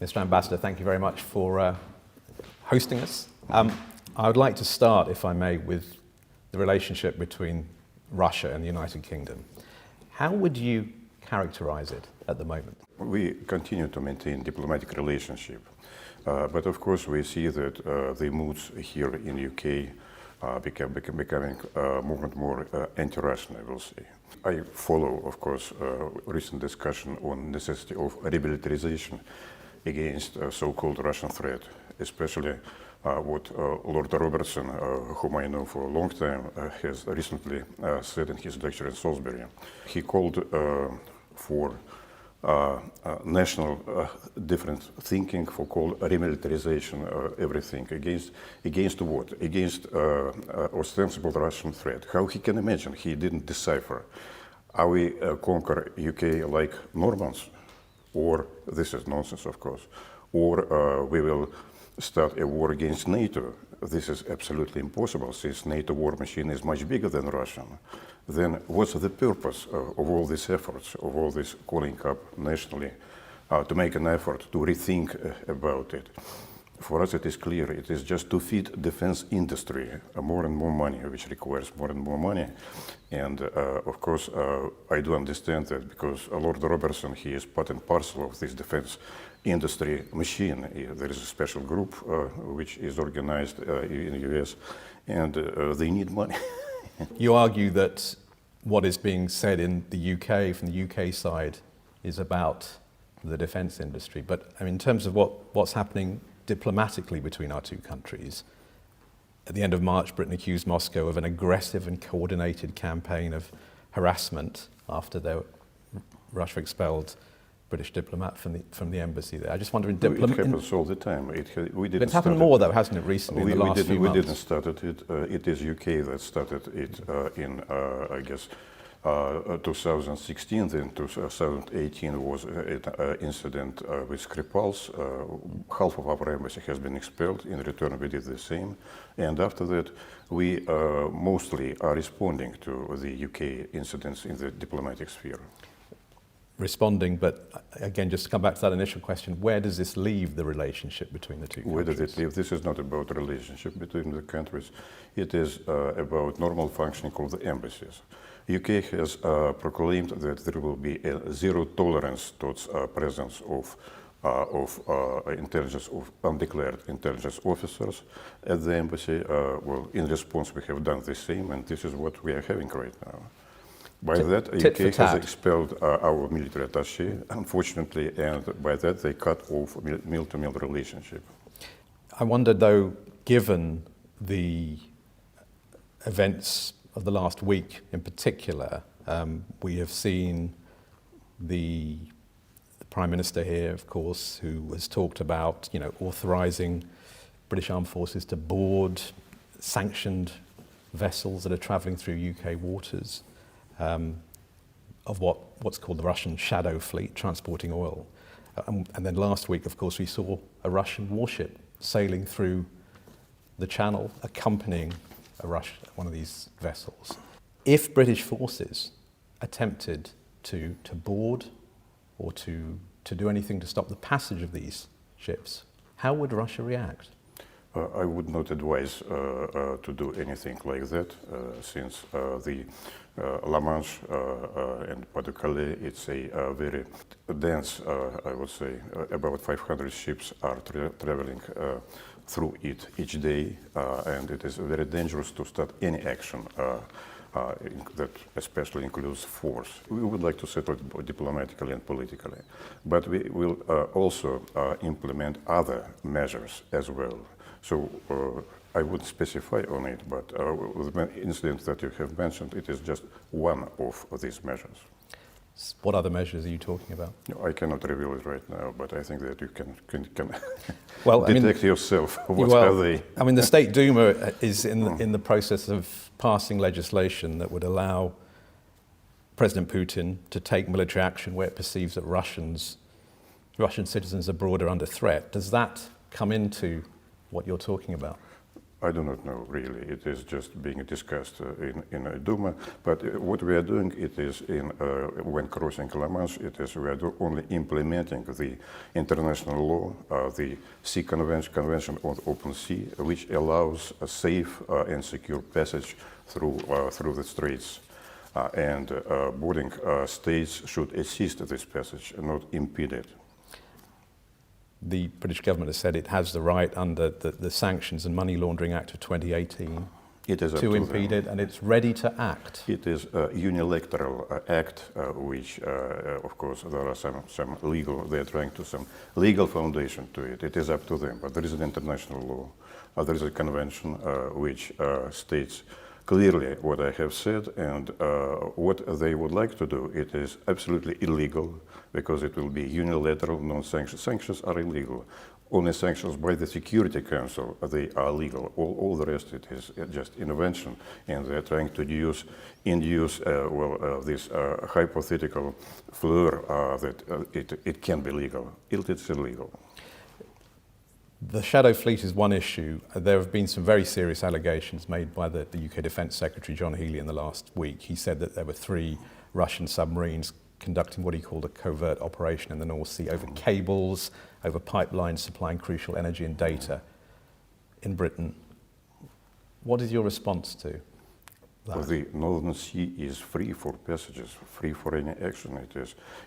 Mr. Ambassador, thank you very much for hosting us. I would like to start, if I may, with the relationship between Russia and the United Kingdom. How would you characterize it at the moment? We continue to maintain diplomatic relationship, but of course we see that the moods here in the UK becoming more and more anti-Russian, I will say. I follow, of course, recent discussion on necessity of remilitarization against so-called Russian threat, especially what Lord Robertson, whom I know for a long time, has recently said in his lecture in Salisbury. He called for national different thinking, for called remilitarization, everything against what? Against ostensible Russian threat. How he can imagine? He didn't decipher. Are we conquer UK like Normans? Or, this is nonsense of course, or we will start a war against NATO. This is absolutely impossible since NATO war machine is much bigger than Russian. Then what's the purpose of all these efforts, of all this calling up nationally to make an effort to rethink about it? For us it is clear, it is just to feed defense industry more and more money, which requires more and more money. And of course I do understand that because Lord Robertson, he is part and parcel of this defense industry machine. There is a special group which is organized in the US and they need money. You argue that what is being said in the UK, from the UK side, is about the defense industry. But I mean, in terms of what's happening diplomatically between our two countries, at the end of March, Britain accused Moscow of an aggressive and coordinated campaign of harassment after Russia expelled British diplomat from the embassy there. I just wonder, it happens all the time. It's happened more, though, hasn't it, recently, in the last few months? We didn't start it. It is UK that started it in, I guess, 2016. Then 2018 was an incident with Skripals. Half of our embassy has been expelled. In return, we did the same. And after that, we mostly are responding to the UK incidents in the diplomatic sphere. Responding, but again, just to come back to that initial question, where does this leave the relationship between the two countries? Where does it leave? This is not about relationship between the countries. It is about normal functioning of the embassies. UK has proclaimed that there will be a zero tolerance towards presence of intelligence of undeclared intelligence officers at the embassy. Well, in response, we have done the same, and this is what we are having right now. By that, UK has expelled our military attaché, unfortunately, and by that they cut off mil-to-mil relationship. I wonder, though, given the events of the last week in particular, we have seen the Prime Minister here, of course, who has talked about, authorising British Armed Forces to board sanctioned vessels that are travelling through UK waters. Of what's called the Russian shadow fleet transporting oil. And then last week, of course, we saw a Russian warship sailing through the channel, accompanying one of these vessels. If British forces attempted to board or to do anything to stop the passage of these ships, how would Russia react? I would not advise to do anything like that, since the La Manche and Pas-de-Calais, it's a very dense, I would say, about 500 ships are traveling through it each day, and it is very dangerous to start any action that especially includes force. We would like to settle it diplomatically and politically, but we will also implement other measures as well. So I wouldn't specify on it, but the incident that you have mentioned, it is just one of these measures. What other measures are you talking about? I cannot reveal it right now, but I think that you can well, detect yourself. What are they? I mean, the State Duma is in the process of passing legislation that would allow President Putin to take military action where it perceives that Russian citizens abroad are under threat. Does that come into what you're talking about? I do not know really. It is just being discussed in a Duma. But what we are doing, it is when crossing La Manche, we are only implementing the international law, the Sea Convention on Open Sea, which allows a safe and secure passage through the straits. And boarding states should assist this passage, not impede it. The British government has said it has the right under the Sanctions and Money Laundering Act of 2018 to impede it, and it's ready to act. It is a unilateral act, which, of course, there are some legal, they're trying to some legal foundation to it. It is up to them, but there is an international law. There is a convention which states clearly what I have said, and what they would like to do. It is absolutely illegal because it will be unilateral, non-sanctions. Sanctions are illegal. Only sanctions by the Security Council, they are legal. All the rest, it is just intervention, and they're trying to induce this hypothetical flair that it can be legal. It's illegal. The Shadow Fleet is one issue. There have been some very serious allegations made by the UK Defence Secretary John Healey in the last week. He said that there were 3 Russian submarines conducting what he called a covert operation in the North Sea over cables, over pipelines supplying crucial energy and data in Britain. What is your response to that? The Northern Sea is free for passages, free for any action.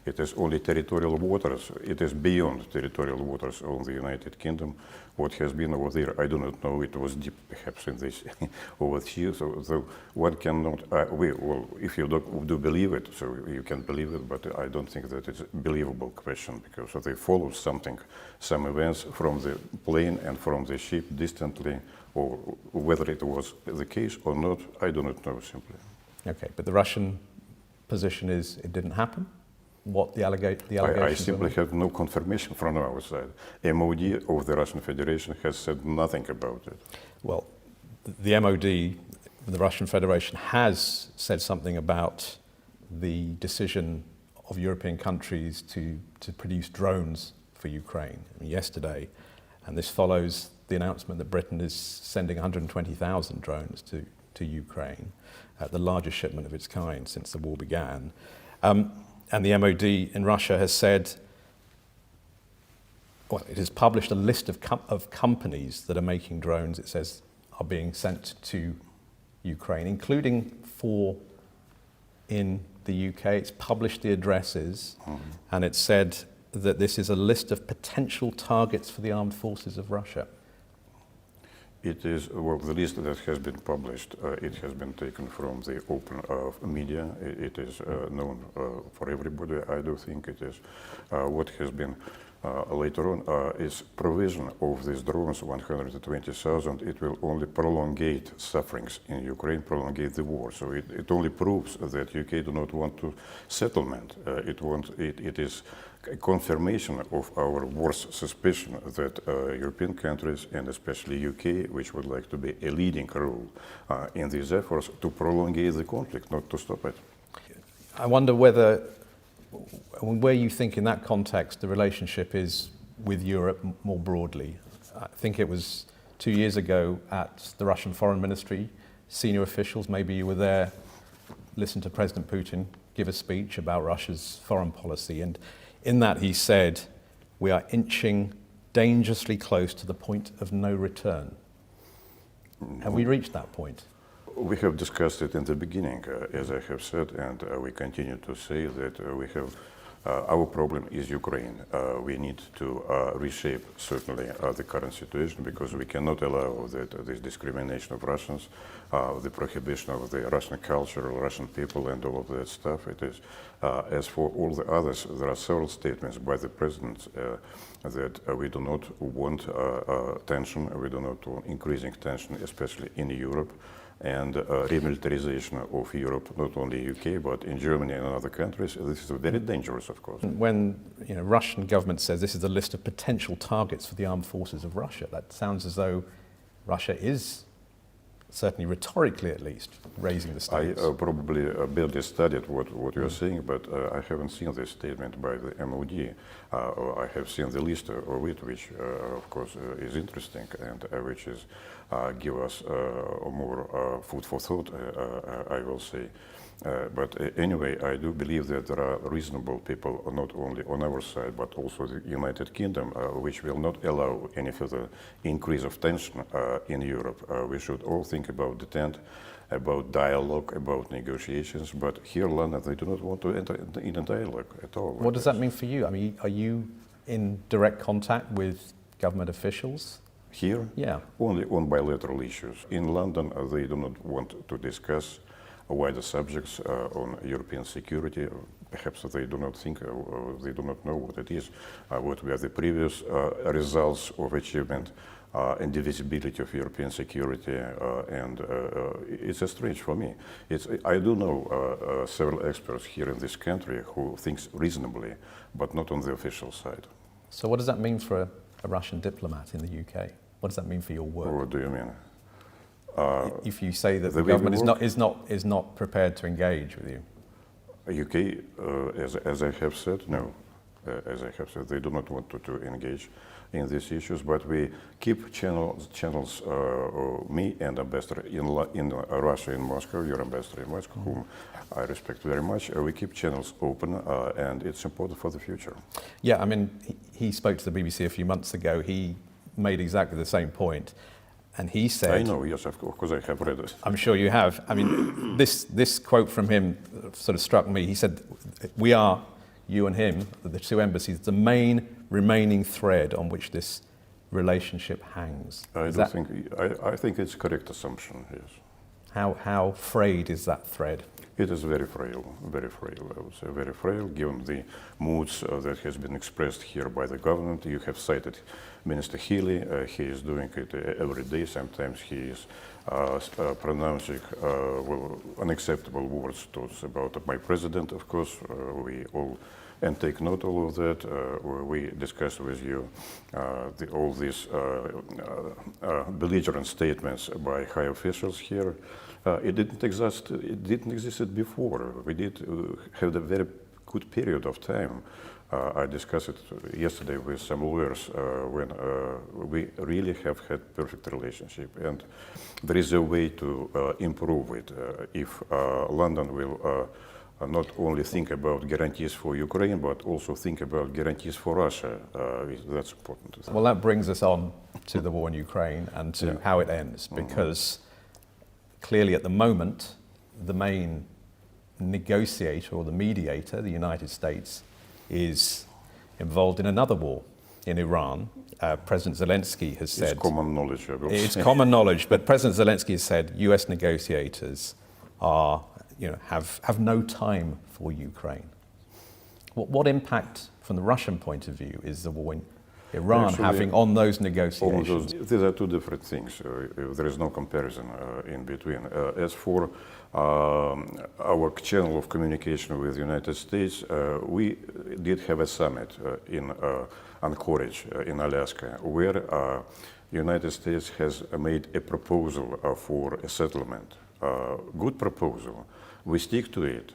It is only territorial waters. It is beyond territorial waters of the United Kingdom. What has been over there, I do not know. It was deep, perhaps, in this overseas. So one cannot. If you do believe it, so you can believe it. But I don't think that it's a believable question because they follow some events from the plane and from the ship distantly. Or whether it was the case or not, I do not know simply. Okay, but the Russian position is it didn't happen? What the allegations I simply have no confirmation from our side. MOD of the Russian Federation has said nothing about it. Well, the MOD, the Russian Federation, has said something about the decision of European countries to produce drones for Ukraine yesterday, and this follows the announcement that Britain is sending 120,000 drones to Ukraine, the largest shipment of its kind since the war began. And the MOD in Russia has said, well, it has published a list of companies that are making drones, it says, are being sent to Ukraine, including 4 in the UK. It's published the addresses, and it said that this is a list of potential targets for the armed forces of Russia. It is, the list that has been published, it has been taken from the open media. It is known for everybody. I do think it is. What has been later on is provision of these drones, 120,000. It will only prolongate sufferings in Ukraine, prolongate the war. So it only proves that UK do not want to settlement. It is a confirmation of our worst suspicion that European countries, and especially UK, which would like to be a leading role in these efforts to prolongate the conflict, not to stop it. I wonder where you think in that context the relationship is with Europe more broadly. I think it was 2 years ago at the Russian Foreign Ministry, senior officials, maybe you were there, listened to President Putin give a speech about Russia's foreign policy, and in that he said, we are inching dangerously close to the point of no return. Have we reached that point? We have discussed it in the beginning, as I have said, and we continue to say that we have our problem is Ukraine. We need to reshape certainly the current situation because we cannot allow that this discrimination of Russians, the prohibition of the Russian culture, Russian people, and all of that stuff. It is as for all the others, there are several statements by the president that we do not want tension, we do not want increasing tension, especially in Europe. And remilitarization of Europe, not only UK, but in Germany and other countries. This is very dangerous, of course. When Russian government says this is a list of potential targets for the armed forces of Russia, that sounds as though Russia is certainly rhetorically at least, raising the I stakes. probably barely studied what you are saying, but I haven't seen this statement by the MOD. I have seen the list of it, which of course is interesting and which is give us more food for thought, I will say. But anyway, I do believe that there are reasonable people, not only on our side, but also the United Kingdom, which will not allow any further increase of tension in Europe. We should all think about detente, about dialogue, about negotiations, but here in London, they do not want to enter in a dialogue at all. What does that mean for you? I mean, are you in direct contact with government officials? Here? Yeah. Only on bilateral issues. In London, they do not want to discuss wider subjects on European security. Perhaps they do not think, they do not know what it is, what were the previous results of achievement and divisibility of European security, and it's strange for me. I do know several experts here in this country who think reasonably, but not on the official side. So what does that mean for a Russian diplomat in the UK? What does that mean for your work? What do you mean? If you say that the government is not prepared to engage with you? UK, as I have said, no. As I have said, they do not want to engage in these issues, but we keep channels, me and ambassador in Russia, in Moscow, your ambassador in Moscow, whom I respect very much. We keep channels open, and it's important for the future. Yeah, I mean, he spoke to the BBC a few months ago. He made exactly the same point. And he said... I know, yes, of course I have read it. I'm sure you have. I mean, this quote from him sort of struck me. He said, we are, you and him, the two embassies, the main remaining thread on which this relationship hangs. I think it's a correct assumption, yes. How frayed is that thread? It is very frail, I would say, very frail, given the moods that has been expressed here by the government. You have cited Minister Healy. He is doing it every day. Sometimes he is pronouncing unacceptable words about my president, of course. We all, and take note all of that. We discussed with you all these belligerent statements by high officials here. It didn't exist before. We did have a very good period of time. I discussed it yesterday with some lawyers when we really have had perfect relationship, and there is a way to improve it if London will not only think about guarantees for Ukraine, but also think about guarantees for Russia. That's important. Well, that brings us on to the war in Ukraine and to how it ends, because clearly at the moment, the main negotiator or the mediator, the United States, is involved in another war in Iran. President Zelensky has said... It's common knowledge, I will say. It's common knowledge, but President Zelensky has said US negotiators are, have no time for Ukraine. What impact, from the Russian point of view, is the war in Iran having on those negotiations? These are two different things. There is no comparison in between. As for our channel of communication with the United States, we did have a summit in Anchorage in Alaska, where the United States has made a proposal for a settlement. Good proposal. We stick to it.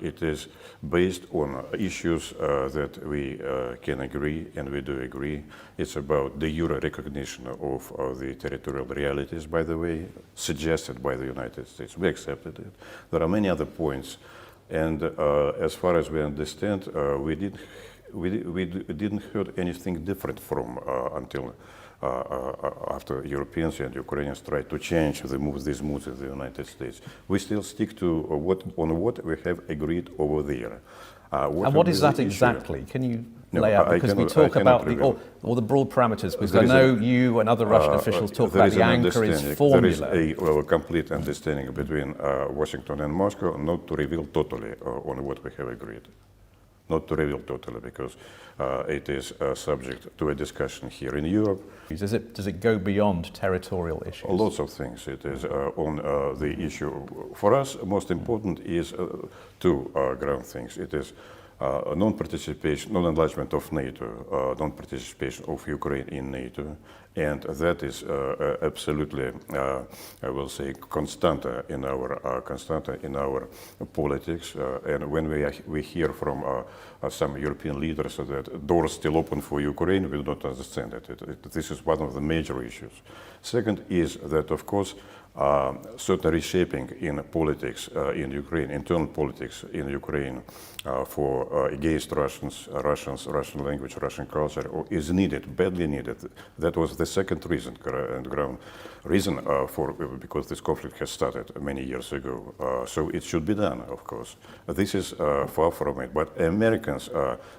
It is based on issues that we can agree, and we do agree. It's about the Euro recognition of the territorial realities, by the way, suggested by the United States. We accepted it. There are many other points, and as far as we understand, we didn't hear anything different from until after Europeans and Ukrainians tried to change these moods in the United States. We still stick to what we have agreed over there. And what is that exactly? Can you lay out? Because we talk about all the broad parameters, because I know you and other Russian officials talk about the Anchorage formula. There is a complete understanding between Washington and Moscow not to reveal totally on what we have agreed. Not to reveal totally, because it is subject to a discussion here in Europe. Does it go beyond territorial issues? Lots of things. It is on the issue. For us, most important is two ground things. It is non-participation, non-enlargement of NATO, non-participation of Ukraine in NATO, and that is absolutely, I will say, constant in our politics. And when we hear from some European leaders that doors still open for Ukraine, we do not understand it. This is one of the major issues. Second is that, of course, certain reshaping in politics in Ukraine, internal politics in Ukraine, for against Russian language, Russian culture is needed, badly needed. That was the second reason and ground reason because this conflict has started many years ago. So it should be done, of course. This is far from it. But Americans,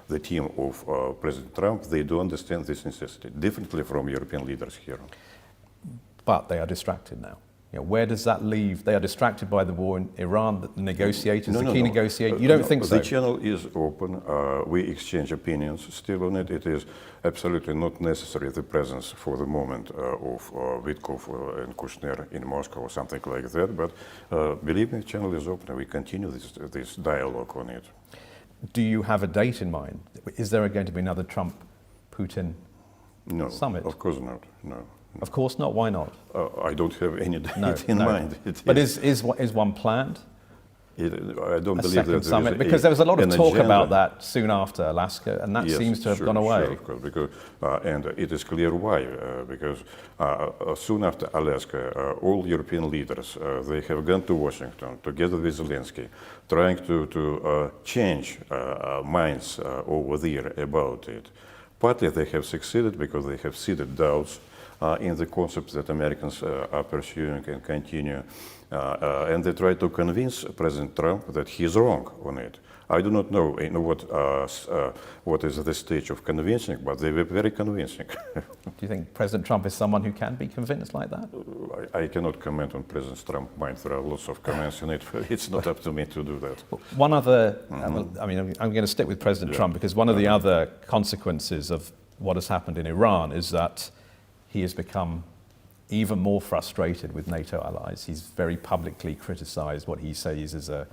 the team of President Trump, they do understand this necessity differently from European leaders here. But they are distracted now. You know, where does that leave? They are distracted by the war in Iran, the negotiators, the key negotiators. You don't think so? The channel is open. We exchange opinions still on it. It is absolutely not necessary, the presence for the moment of Witkov and Kushner in Moscow or something like that. But believe me, the channel is open. We continue this dialogue on it. Do you have a date in mind? Is there going to be another Trump-Putin summit? No, of course not. No. Of course not. Why not? I don't have any date in mind. But is one planned? I don't believe second that summit, because there was a lot of talk agenda about that soon after Alaska, and that seems to have gone away. Sure, of course, because, and it is clear why. Because soon after Alaska, all European leaders they have gone to Washington together with Zelensky, trying to change minds over there about it. Partly they have succeeded because they have seeded doubts in the concepts that Americans are pursuing and continue. And they try to convince President Trump that he is wrong on it. I do not know what is the stage of convincing, but they were very convincing. Do you think President Trump is someone who can be convinced like that? I cannot comment on President Trump's mind. There are lots of comments in it. It's not up to me to do that. One other, I mean, I'm going to stick with President Trump, because one of the other consequences of what has happened in Iran is that he has become even more frustrated with NATO allies. He's very publicly criticized what he says is a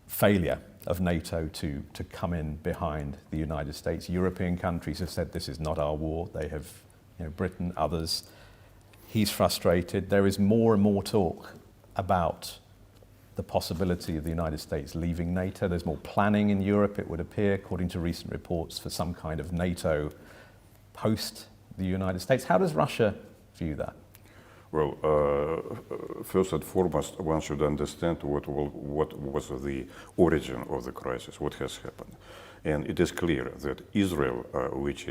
failure of NATO to come in behind the United States. European countries have said this is not our war. They have, Britain, others. He's frustrated. There is more and more talk about the possibility of the United States leaving NATO. There's more planning in Europe, it would appear, according to recent reports, for some kind of NATO post the United States. How does Russia view that? Well, first and foremost, one should understand what was the origin of the crisis, what has happened. And it is clear that Israel, which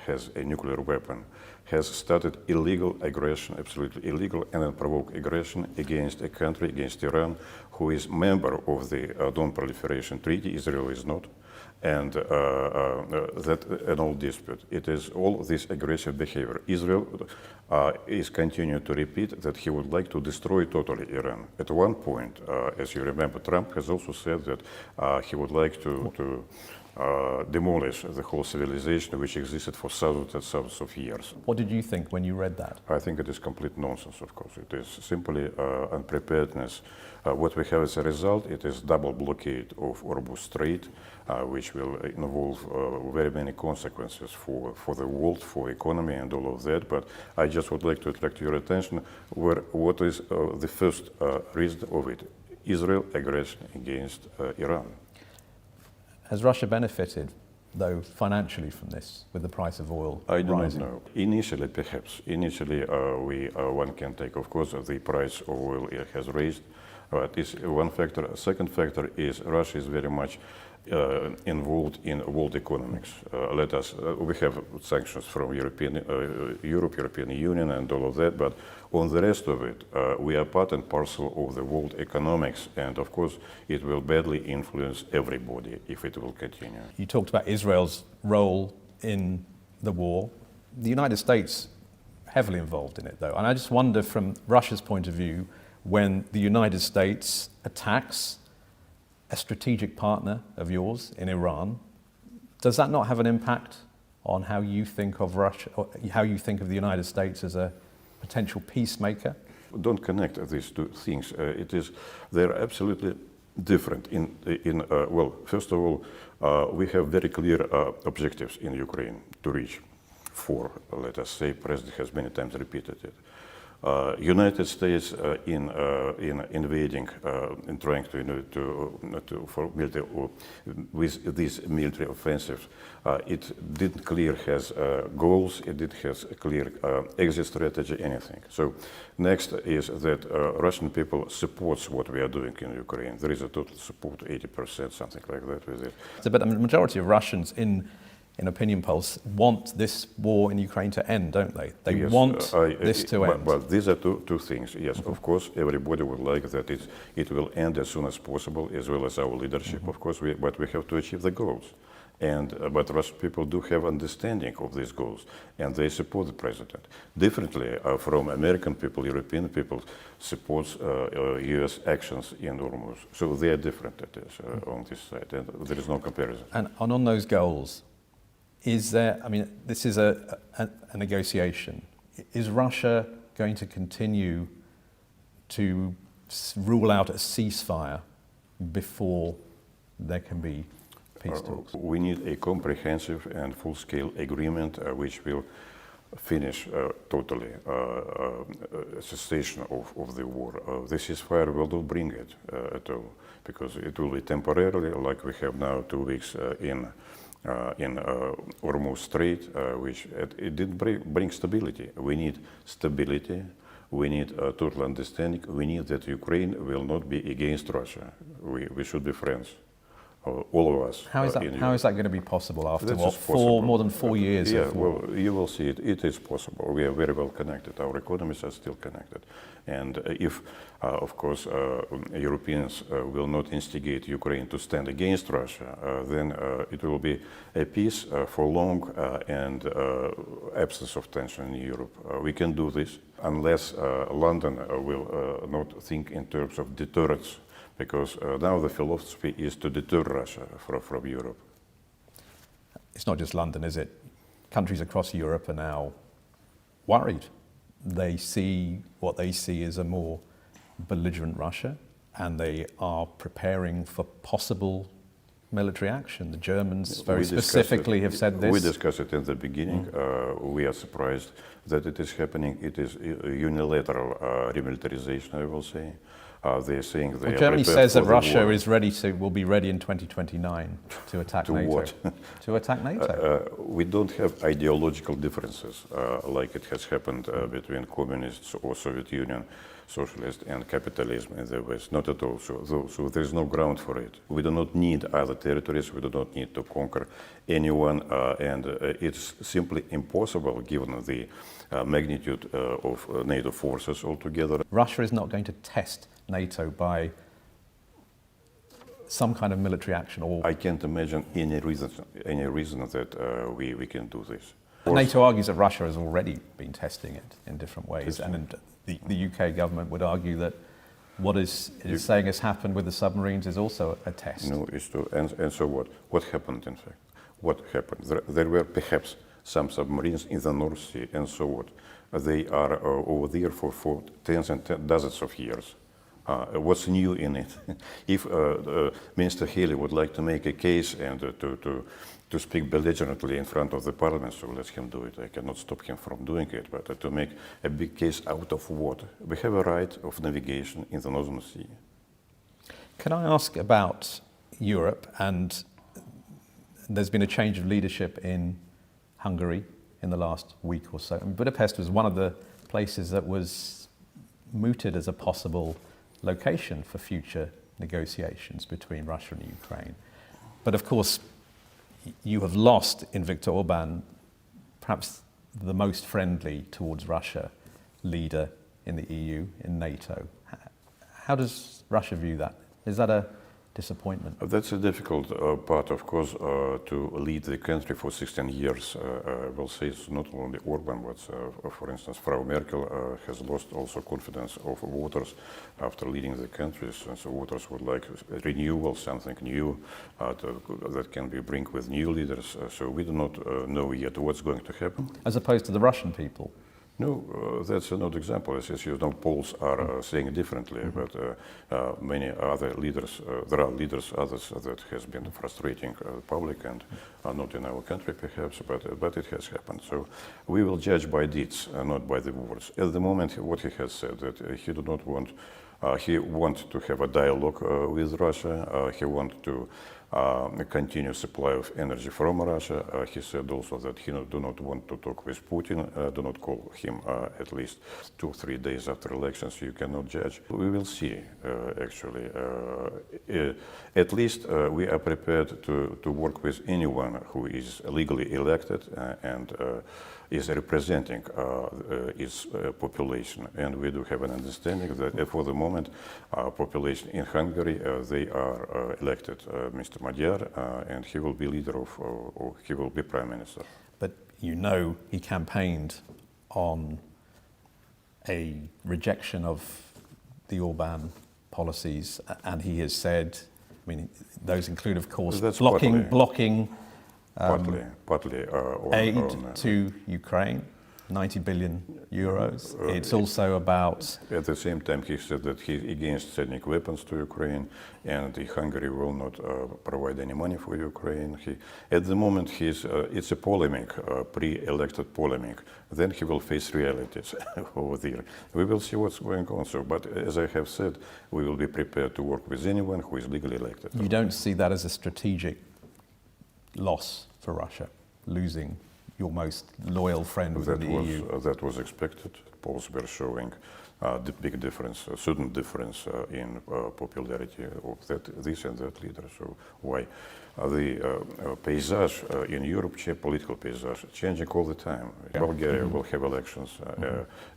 has a nuclear weapon, has started illegal aggression, absolutely illegal and unprovoked aggression against a country, against Iran, who is member of the Non-Proliferation Treaty. Israel is not. And that an old dispute. It is all this aggressive behavior. Israel is continuing to repeat that he would like to destroy totally Iran. At one point, as you remember, Trump has also said that he would like to demolish the whole civilization which existed for thousands and thousands of years. What did you think when you read that? I think it is complete nonsense, of course. It is simply unpreparedness. What we have as a result, it is double blockade of Hormuz Strait, which will involve very many consequences for the world, for economy and all of that. But I just would like to attract your attention what is the first reason of it: Israel aggression against Iran. Has Russia benefited, though, financially from this, with the price of oil rising? I do not know. Initially, perhaps. Initially, one can take, of course, the price of oil has raised. This is one factor. A second factor is Russia is very much involved in world economics. We have sanctions from Europe, European Union and all of that, but on the rest of it, we are part and parcel of the world economics, and of course it will badly influence everybody if it will continue. You talked about Israel's role in the war. The United States heavily involved in it, though, and I just wonder from Russia's point of view, when the United States attacks a strategic partner of yours in Iran, does that not have an impact on how you think of Russia, or how you think of the United States as a potential peacemaker? Don't connect these two things. There are absolutely different. Well, first of all, we have very clear objectives in Ukraine to reach. Four, let us say, President has many times repeated it. United States in invading and trying for military with these military offensives, it didn't clear has goals. It didn't have a clear exit strategy, anything. So next is that Russian people supports what we are doing in Ukraine. There is a total support, 80%, something like that with it. So, but the majority of Russians in opinion polls want this war in Ukraine to end, don't they? They yes, want this to end. But these are two things. Yes, of course, everybody would like that it will end as soon as possible, as well as our leadership, of course. But we have to achieve the goals. But Russian people do have understanding of these goals, and they support the president. Differently from American people, European people supports U.S. actions in Hormuz. So they are different on this side, and there is no comparison. And on those goals, is there, I mean, this is a negotiation. Is Russia going to continue to rule out a ceasefire before there can be peace talks? We need a comprehensive and full-scale agreement which will finish totally cessation of the war. The ceasefire will not bring it at all, because it will be temporarily, like we have now 2 weeks in Hormuz Strait, which it didn't bring stability. We need stability. We need total understanding. We need that Ukraine will not be against Russia. We should be friends, all of us. How is that going to be possible after more than 4 years? Yeah, well, you will see it. It is possible. We are very well connected. Our economies are still connected. And if, of course, Europeans will not instigate Ukraine to stand against Russia, then it will be a peace for long and absence of tension in Europe. We can do this unless London will not think in terms of deterrence, because now the philosophy is to deter Russia from Europe. It's not just London, is it? Countries across Europe are now worried. They see what they see as a more belligerent Russia, and they are preparing for possible military action. The Germans very specifically have said this. We discussed it in the beginning. We are surprised that it is happening. It is unilateral remilitarization, I will say. They're saying they are Germany says that Russia will be ready in 2029 to attack to NATO. What? To attack NATO. We don't have ideological differences like it has happened between communists or Soviet Union, socialist and capitalism in the West. Not at all. So there is no ground for it. We do not need other territories. We do not need to conquer anyone, and it's simply impossible given the magnitude of NATO forces altogether. Russia is not going to test NATO by some kind of military action, or I can't imagine any reason that we can do this. NATO argues that Russia has already been testing it in different ways, and the UK government would argue that what is saying has happened with the submarines is also a test. No, it's true. And so what? What happened, in fact? What happened? There were perhaps some submarines in the North Sea, and so what? They are over there for tens and dozens of years. What's new in it? If Minister Haley would like to make a case and to speak belligerently in front of the parliament, so let him do it. I cannot stop him from doing it, but to make a big case out of what? We have a right of navigation in the Northern Sea. Can I ask about Europe? And there's been a change of leadership in Hungary in the last week or so. And Budapest was one of the places that was mooted as a possible location for future negotiations between Russia and Ukraine. But of course, you have lost in Viktor Orban perhaps the most friendly towards Russia leader in the EU, in NATO. How does Russia view that? Is that a disappointment? That's a difficult part, of course, to lead the country for 16 years. I will say it's not only Orban, but for instance, Frau Merkel has lost also confidence of voters after leading the country. So voters would like renewal, something new that can be bring with new leaders. So we do not know yet what's going to happen. As opposed to the Russian people? No, that's not example. As you know, polls are saying differently, but many other leaders, there are leaders, others that has been frustrating the public, and not in our country perhaps, but it has happened. So we will judge by deeds, not by the words. At the moment, what he has said, that he do not want, he wants to have a dialogue with Russia, he wants to continue supply of energy from Russia. He said also that he do not want to talk with Putin, do not call him at least 2 or 3 days after elections. You cannot judge. We will see, actually. At least we are prepared to work with anyone who is legally elected and is representing its population. And we do have an understanding that for the moment, population in Hungary, they are elected Mr. Magyar, and he will be leader of, or he will be prime minister. But you know he campaigned on a rejection of the Orban policies, and he has said, I mean, those include, of course, That's blocking partly aid to Ukraine, 90 billion euros. It's also about... At the same time, he said that he's against sending weapons to Ukraine, and Hungary will not provide any money for Ukraine. At the moment, it's a polemic, pre-elected polemic. Then he will face realities over there. We will see what's going on. So, but as I have said, we will be prepared to work with anyone who is legally elected. You don't see that as a strategic loss for Russia, losing your most loyal friend within the EU? That was expected. Polls were showing the big difference, a certain difference in popularity of this and that leader. So why? The paysage in Europe, political paysage, changing all the time. Yeah. Bulgaria will have elections,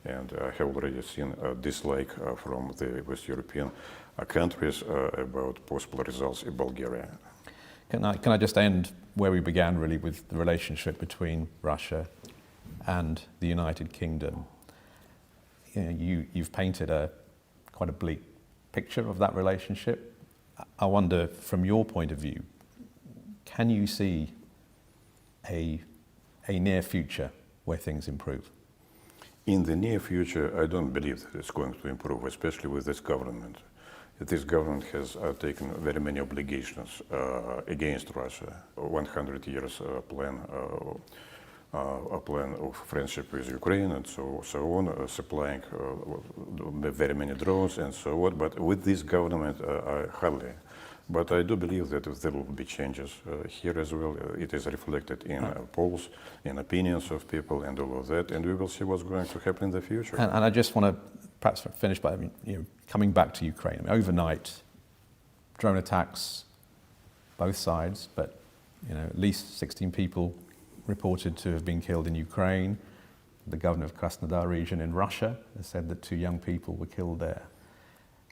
and I have already seen a dislike from the West European countries about possible results in Bulgaria. Can I just end where we began, really, with the relationship between Russia and the United Kingdom? You know, you've painted quite a bleak picture of that relationship. I wonder, from your point of view, can you see a near future where things improve? In the near future, I don't believe that it's going to improve, especially with this government. This government has taken very many obligations against Russia. 100 years plan, a plan of friendship with Ukraine and so on, supplying very many drones and so on. But with this government, hardly. But I do believe that there will be changes here as well. It is reflected in polls, in opinions of people and all of that, and we will see what's going to happen in the future. And I just want to perhaps finish by coming back to Ukraine. I mean, overnight, drone attacks, both sides, but at least 16 people reported to have been killed in Ukraine. The governor of Krasnodar region in Russia has said that 2 young people were killed there.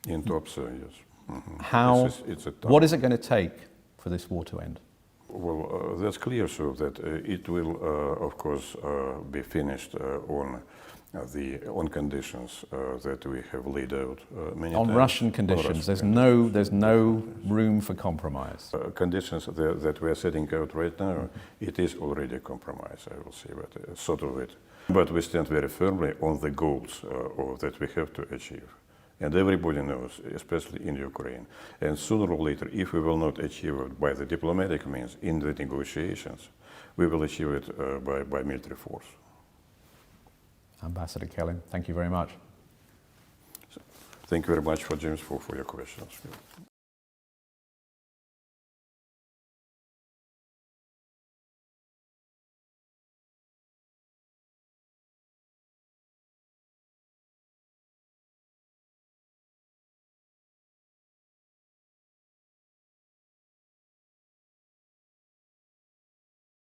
In Topsa, yes. Mm-hmm. What is it going to take for this war to end? Well, that's clear, so that it will, of course, be finished on conditions that we have laid out many times. On Russian conditions, there's no room for compromise. Conditions that we are setting out right now, it is already a compromise, I will say, but sort of it. But we stand very firmly on the goals that we have to achieve. And everybody knows, especially in Ukraine. And sooner or later, if we will not achieve it by the diplomatic means in the negotiations, we will achieve it by military force. Ambassador Kelin, thank you very much. Thank you very much, James, for your questions.